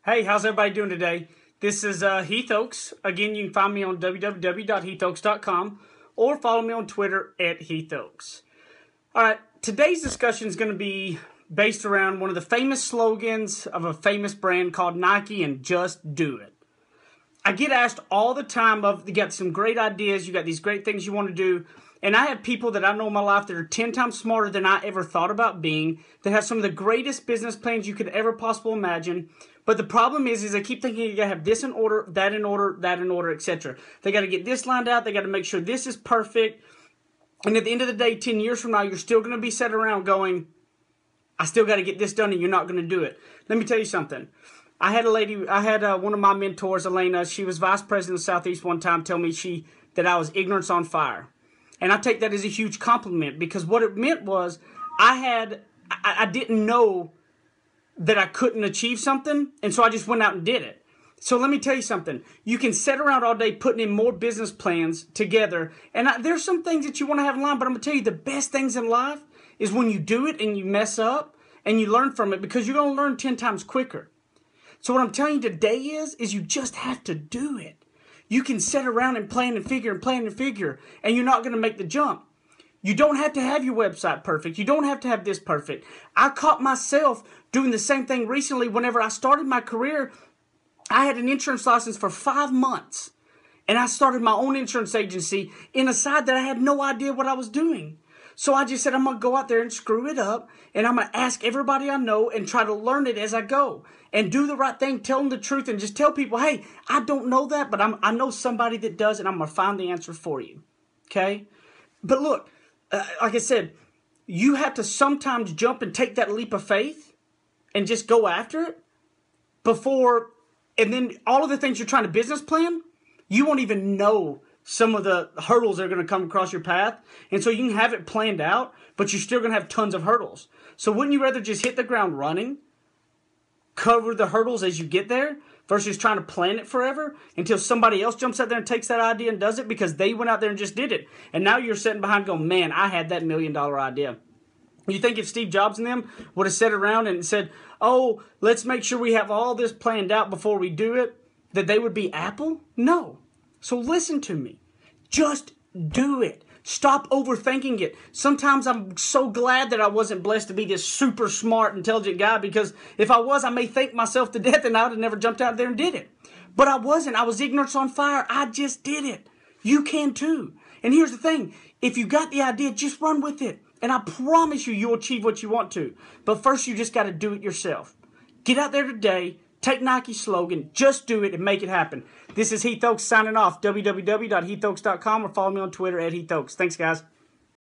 Hey, how's everybody doing today? This is Heath Oaks. Again, you can find me on www.heathoaks.com or follow me on Twitter at Heath Oaks. All right, today's discussion is going to be based around one of the famous slogans of a famous brand called Nike, and just do it. I get asked all the time you got some great ideas, you got these great things you want to do, and I have people that I know in my life that are 10 times smarter than I ever thought about being, that have some of the greatest business plans you could ever possibly imagine. But the problem is they keep thinking you got to have this in order, that in order, that in order, etc. They got to get this lined out. They got to make sure this is perfect. And at the end of the day, 10 years from now, you're still going to be sitting around going, I still got to get this done, and you're not going to do it. Let me tell you something. I had one of my mentors, Elena. She was vice president of Southeast one time, tell me that I was ignorance on fire. And I take that as a huge compliment, because what it meant was I didn't know that I couldn't achieve something, and so I just went out and did it. So let me tell you something. You can sit around all day putting in more business plans together, and there's some things that you want to have in line, but I'm going to tell you the best things in life is when you do it and you mess up and you learn from it, because you're going to learn 10 times quicker. So what I'm telling you today is you just have to do it. You can sit around and plan and figure, and you're not going to make the jump. You don't have to have your website perfect. You don't have to have this perfect. I caught myself doing the same thing recently. Whenever I started my career, I had an insurance license for 5 months. And I started my own insurance agency in a side that I had no idea what I was doing. So I just said, I'm going to go out there and screw it up, and I'm going to ask everybody I know and try to learn it as I go and do the right thing, tell them the truth, and just tell people, hey, I don't know that, but I know somebody that does, and I'm going to find the answer for you. Okay? But look, like I said, you have to sometimes jump and take that leap of faith and just go after it and then all of the things you're trying to business plan, you won't even know some of the hurdles that are going to come across your path. And so you can have it planned out, but you're still going to have tons of hurdles. So wouldn't you rather just hit the ground running, cover the hurdles as you get there, versus trying to plan it forever until somebody else jumps out there and takes that idea and does it because they went out there and just did it. And now you're sitting behind going, man, I had that $1 million idea. You think if Steve Jobs and them would have sat around and said, oh, let's make sure we have all this planned out before we do it, that they would be Apple? No. So listen to me. Just do it. Stop overthinking it. Sometimes I'm so glad that I wasn't blessed to be this super smart, intelligent guy, because if I was, I may think myself to death and I would have never jumped out there and did it. But I wasn't. I was ignorance on fire. I just did it. You can too. And here's the thing. If you got the idea, just run with it. And I promise you'll achieve what you want to. But first, you just got to do it yourself. Get out there today. Take Nike's slogan. Just do it and make it happen. This is Heath Oaks signing off. www.heathoaks.com or follow me on Twitter at Heath Oaks. Thanks, guys.